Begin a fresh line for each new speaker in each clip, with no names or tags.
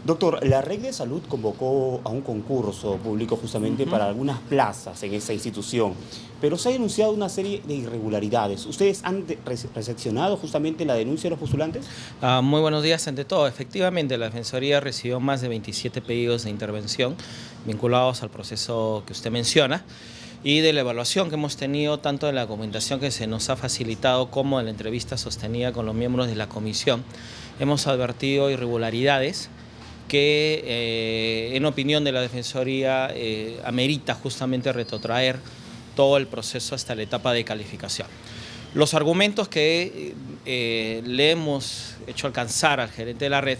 Doctor, la Red de Salud convocó a un concurso público justamente para algunas plazas en esa institución, pero se ha denunciado una serie de irregularidades. ¿Ustedes han recepcionado justamente la denuncia de los postulantes?
Muy buenos días ante todo. Efectivamente, la Defensoría recibió más de 27 pedidos de intervención vinculados al proceso que usted menciona y de la evaluación que hemos tenido tanto de la documentación que se nos ha facilitado como de la entrevista sostenida con los miembros de la comisión. Hemos advertido irregularidades que en opinión de la Defensoría amerita justamente retrotraer todo el proceso hasta la etapa de calificación. Los argumentos que le hemos hecho alcanzar al gerente de la red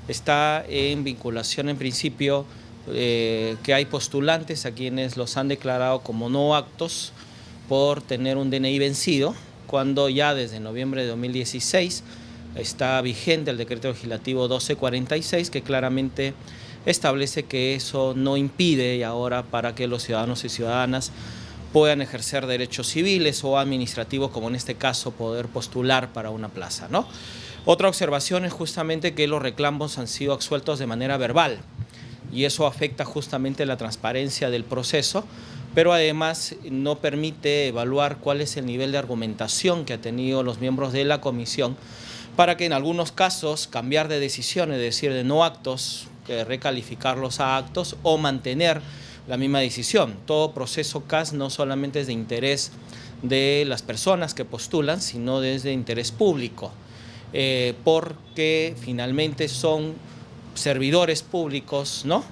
está en vinculación en principio que hay postulantes a quienes los han declarado como no aptos por tener un DNI vencido, cuando ya desde noviembre de 2016 está vigente el decreto legislativo 1246 que claramente establece que eso no impide y ahora para que los ciudadanos y ciudadanas puedan ejercer derechos civiles o administrativos, como en este caso poder postular para una plaza, ¿no? Otra observación es justamente que los reclamos han sido absueltos de manera verbal y eso afecta justamente la transparencia del proceso, pero además no permite evaluar cuál es el nivel de argumentación que han tenido los miembros de la comisión para que en algunos casos cambiar de decisión, es decir, de no actos, recalificarlos a actos o mantener la misma decisión. Todo proceso CAS no solamente es de interés de las personas que postulan, sino desde interés público, porque finalmente son servidores públicos, ¿no?,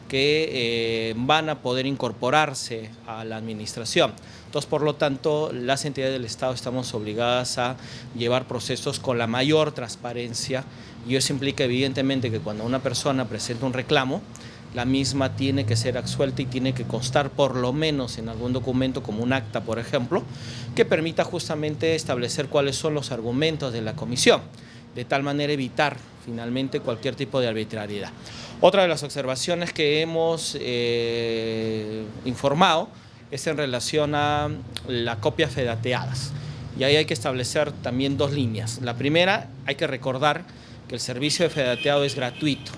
que van a poder incorporarse a la administración. Entonces, por lo tanto, las entidades del Estado estamos obligadas a llevar procesos con la mayor transparencia y eso implica evidentemente que cuando una persona presenta un reclamo, la misma tiene que ser absuelta y tiene que constar por lo menos en algún documento como un acta, por ejemplo, que permita justamente establecer cuáles son los argumentos de la comisión, de tal manera evitar finalmente cualquier tipo de arbitrariedad. Otra de las observaciones que hemos informado es en relación a las copias fedateadas. Y ahí hay que establecer también dos líneas. La primera, hay que recordar que el servicio de fedateado es gratuito.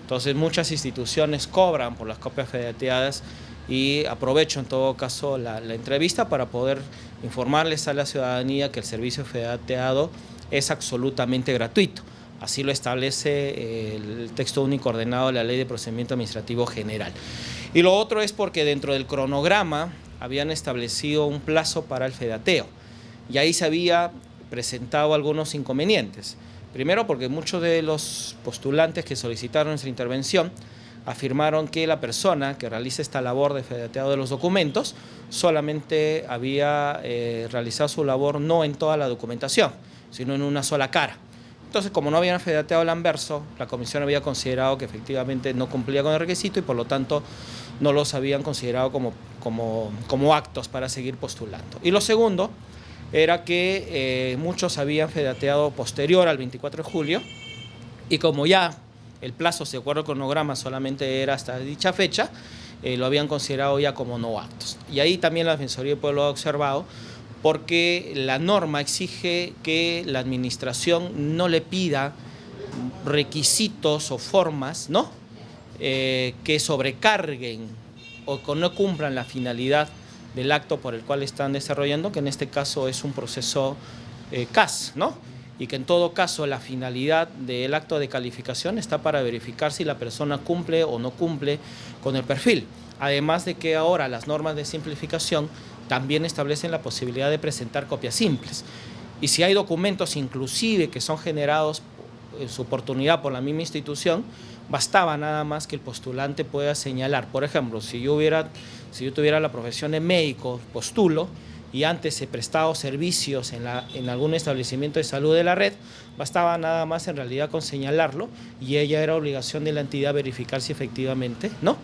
Entonces, muchas instituciones cobran por las copias fedateadas y aprovecho en todo caso la entrevista para poder informarles a la ciudadanía que el servicio fedateado es absolutamente gratuito. Así lo establece el texto único ordenado de la Ley de Procedimiento Administrativo General. Y lo otro es porque dentro del cronograma habían establecido un plazo para el fedateo y ahí se había presentado algunos inconvenientes. Primero, porque muchos de los postulantes que solicitaron nuestra intervención afirmaron que la persona que realiza esta labor de fedateado de los documentos solamente había realizado su labor no en toda la documentación, sino en una sola cara. Entonces, como no habían fedateado el anverso, la comisión había considerado que efectivamente no cumplía con el requisito y por lo tanto no los habían considerado como actos para seguir postulando. Y lo segundo era que muchos habían fedateado posterior al 24 de julio y como ya el plazo, de acuerdo al cronograma, solamente era hasta dicha fecha, lo habían considerado ya como no actos. Y ahí también la Defensoría del Pueblo ha observado porque la norma exige que la administración no le pida requisitos o formas, ¿no?, que sobrecarguen o que no cumplan la finalidad del acto por el cual están desarrollando, que en este caso es un proceso CAS, ¿no?, y que en todo caso la finalidad del acto de calificación está para verificar si la persona cumple o no cumple con el perfil. Además de que ahora las normas de simplificación también establecen la posibilidad de presentar copias simples. Y si hay documentos inclusive que son generados en su oportunidad por la misma institución, bastaba nada más que el postulante pueda señalar. Por ejemplo, si yo tuviera la profesión de médico, postulo, y antes he prestado servicios en algún establecimiento de salud de la red, bastaba nada más en realidad con señalarlo y ella era obligación de la entidad verificar si efectivamente, ¿no?,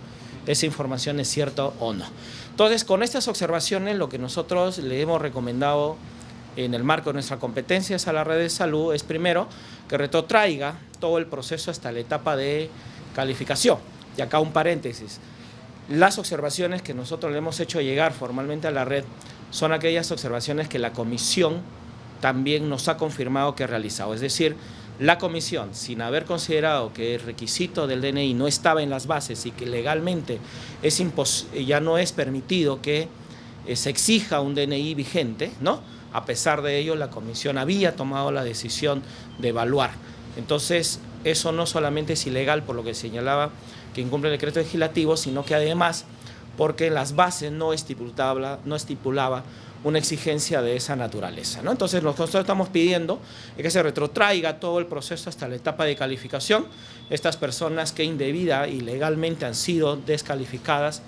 esa información es cierta o no. Entonces, con estas observaciones, lo que nosotros le hemos recomendado en el marco de nuestras competencias a la red de salud es primero que retrotraiga todo el proceso hasta la etapa de calificación. Y acá un paréntesis. Las observaciones que nosotros le hemos hecho llegar formalmente a la red son aquellas observaciones que la comisión también nos ha confirmado que ha realizado. Es decir, La comisión, sin haber considerado que el requisito del DNI no estaba en las bases y que legalmente ya no es permitido que se exija un DNI vigente, ¿no? A pesar de ello, la comisión había tomado la decisión de evaluar. Entonces, eso no solamente es ilegal por lo que señalaba que incumple el decreto legislativo, sino que además porque en las bases no estipulaba una exigencia de esa naturaleza, ¿no? Entonces, nosotros estamos pidiendo que se retrotraiga todo el proceso hasta la etapa de calificación. Estas personas que indebida y legalmente han sido descalificadas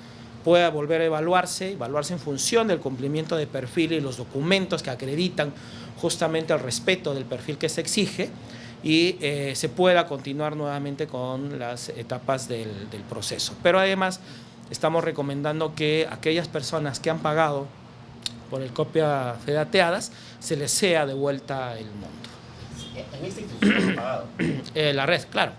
pueda volver a evaluarse en función del cumplimiento de perfil y los documentos que acreditan justamente el respeto del perfil que se exige, y se pueda continuar nuevamente con las etapas del proceso. Pero además estamos recomendando que aquellas personas que han pagado por el copia fedateadas se les sea devuelta el monto.
¿En esta institución han pagado?
La red, claro.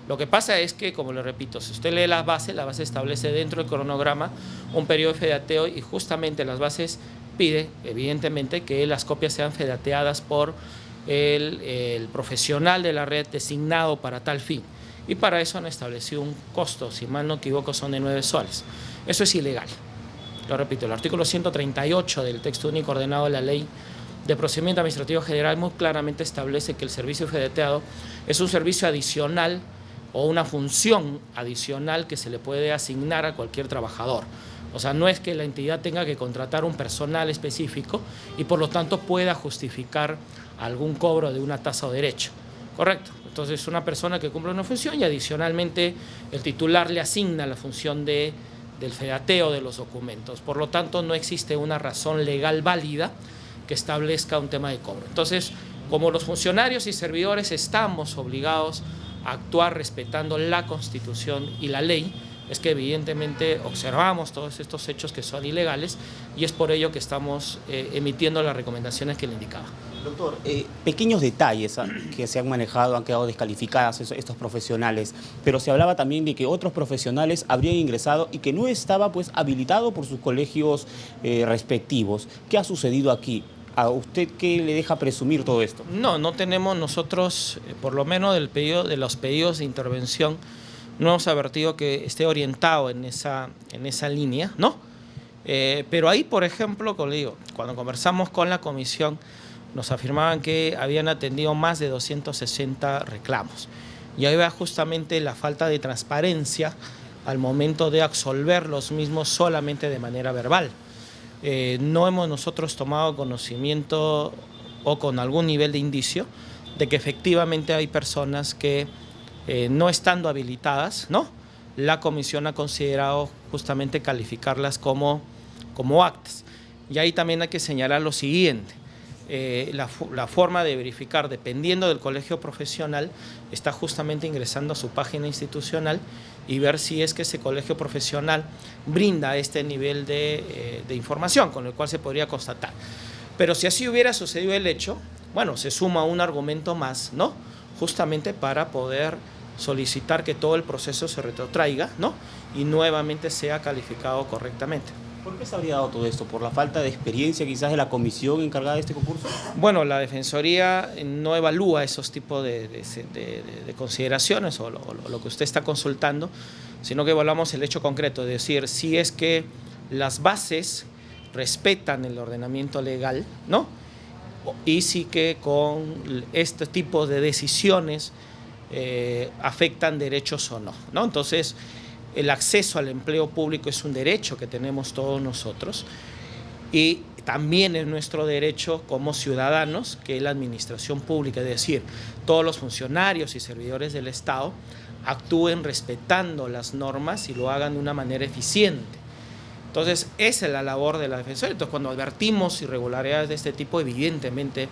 Lo que pasa es que, como le repito, si usted lee la base establece dentro del cronograma un periodo de fedateo, y justamente las bases pide, evidentemente, que las copias sean fedateadas por el profesional de la red designado para tal fin. Y para eso han establecido un costo, si mal no equivoco, son de 9 soles. Eso es ilegal. Lo repito, el artículo 138 del texto único ordenado de la Ley de Procedimiento Administrativo General muy claramente establece que el servicio fedateado es un servicio adicional o una función adicional que se le puede asignar a cualquier trabajador. O sea, no es que la entidad tenga que contratar un personal específico y por lo tanto pueda justificar algún cobro de una tasa o derecho. Correcto. Entonces, es una persona que cumple una función y adicionalmente el titular le asigna la función del fedateo de los documentos. Por lo tanto, no existe una razón legal válida que establezca un tema de cobro. Entonces, como los funcionarios y servidores estamos obligados a actuar respetando la Constitución y la ley, es que evidentemente observamos todos estos hechos que son ilegales, y es por ello que estamos emitiendo las recomendaciones que le indicaba.
Doctor, pequeños detalles que se han manejado, han quedado descalificadas estos profesionales, pero se hablaba también de que otros profesionales habrían ingresado y que no estaba pues habilitado por sus colegios respectivos. ¿Qué ha sucedido aquí? ¿A usted qué le deja presumir todo esto?
No tenemos nosotros, por lo menos de los pedidos de intervención, no hemos advertido que esté orientado en esa línea, ¿no? Pero ahí, por ejemplo, como le digo, cuando conversamos con la comisión, nos afirmaban que habían atendido más de 260 reclamos. Y ahí va justamente la falta de transparencia al momento de absolver los mismos solamente de manera verbal. No hemos nosotros tomado conocimiento o con algún nivel de indicio de que efectivamente hay personas que no estando habilitadas, ¿no? La comisión ha considerado justamente calificarlas como actas. Y ahí también hay que señalar lo siguiente. La forma de verificar, dependiendo del colegio profesional, está justamente ingresando a su página institucional y ver si es que ese colegio profesional brinda este nivel de información, con el cual se podría constatar. Pero si así hubiera sucedido el hecho, bueno, se suma un argumento más, ¿no? Justamente para poder solicitar que todo el proceso se retrotraiga, ¿no? Y nuevamente sea calificado correctamente.
¿Por qué se habría dado todo esto? ¿Por la falta de experiencia quizás de la comisión encargada de este concurso?
Bueno, la Defensoría no evalúa esos tipos de consideraciones o lo que usted está consultando, sino que evaluamos el hecho concreto, es decir, si es que las bases respetan el ordenamiento legal, ¿no? Y sí que con este tipo de decisiones afectan derechos o no, ¿no? Entonces, el acceso al empleo público es un derecho que tenemos todos nosotros, y también es nuestro derecho como ciudadanos que la administración pública, es decir, todos los funcionarios y servidores del Estado, actúen respetando las normas y lo hagan de una manera eficiente. Entonces, esa es la labor de la Defensoría. Entonces, cuando advertimos irregularidades de este tipo, evidentemente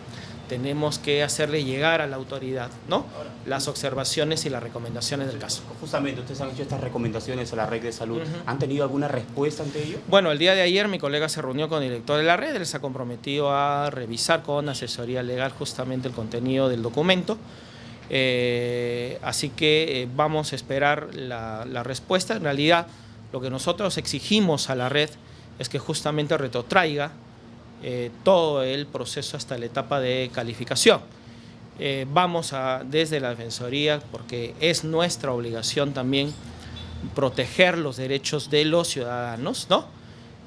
tenemos que hacerle llegar a la autoridad, ¿no?, las observaciones y las recomendaciones del caso.
Justamente, ustedes han hecho estas recomendaciones a la red de salud. ¿Han tenido alguna respuesta ante ello?
Bueno, el día de ayer mi colega se reunió con el director de la red, él se ha comprometido a revisar con asesoría legal justamente el contenido del documento. Así que vamos a esperar la respuesta. En realidad, lo que nosotros exigimos a la red es que justamente retrotraiga todo el proceso hasta la etapa de calificación. Vamos desde la Defensoría, porque es nuestra obligación también proteger los derechos de los ciudadanos, ¿no?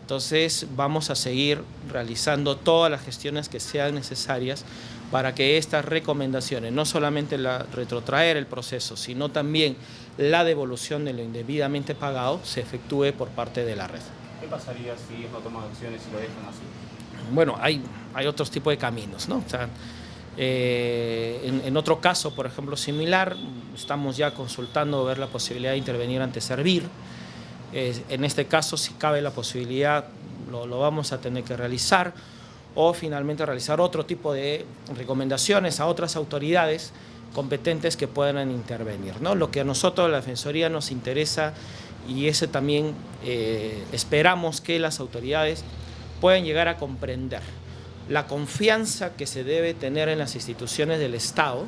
Entonces vamos a seguir realizando todas las gestiones que sean necesarias para que estas recomendaciones, no solamente retrotraer el proceso, sino también la devolución de lo indebidamente pagado, se efectúe por parte de la red.
¿Qué pasaría si no toman acciones y lo dejan así?
Bueno, hay otros tipos de caminos, ¿no? O sea, en otro caso, por ejemplo, similar, estamos ya consultando ver la posibilidad de intervenir ante Servir. En este caso, si cabe la posibilidad, lo vamos a tener que realizar, o finalmente realizar otro tipo de recomendaciones a otras autoridades competentes que puedan intervenir, ¿no? Lo que a nosotros, la Defensoría, nos interesa, y ese también esperamos que las autoridades puedan llegar a comprender la confianza que se debe tener en las instituciones del Estado.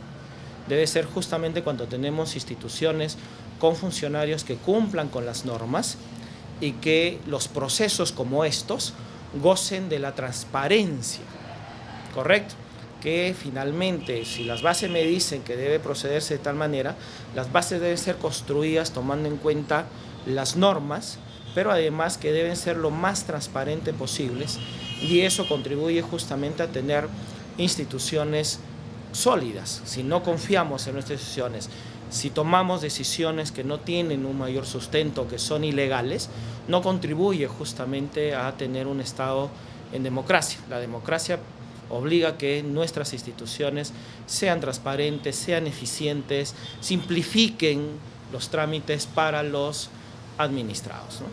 Debe ser justamente cuando tenemos instituciones con funcionarios que cumplan con las normas y que los procesos como estos gocen de la transparencia, ¿correcto? Que finalmente, si las bases me dicen que debe procederse de tal manera, las bases deben ser construidas tomando en cuenta las normas, pero además que deben ser lo más transparentes posibles, y eso contribuye justamente a tener instituciones sólidas. Si no confiamos en nuestras instituciones, si tomamos decisiones que no tienen un mayor sustento, que son ilegales, no contribuye justamente a tener un Estado en democracia. La democracia obliga a que nuestras instituciones sean transparentes, sean eficientes, simplifiquen los trámites para los administrados, ¿no?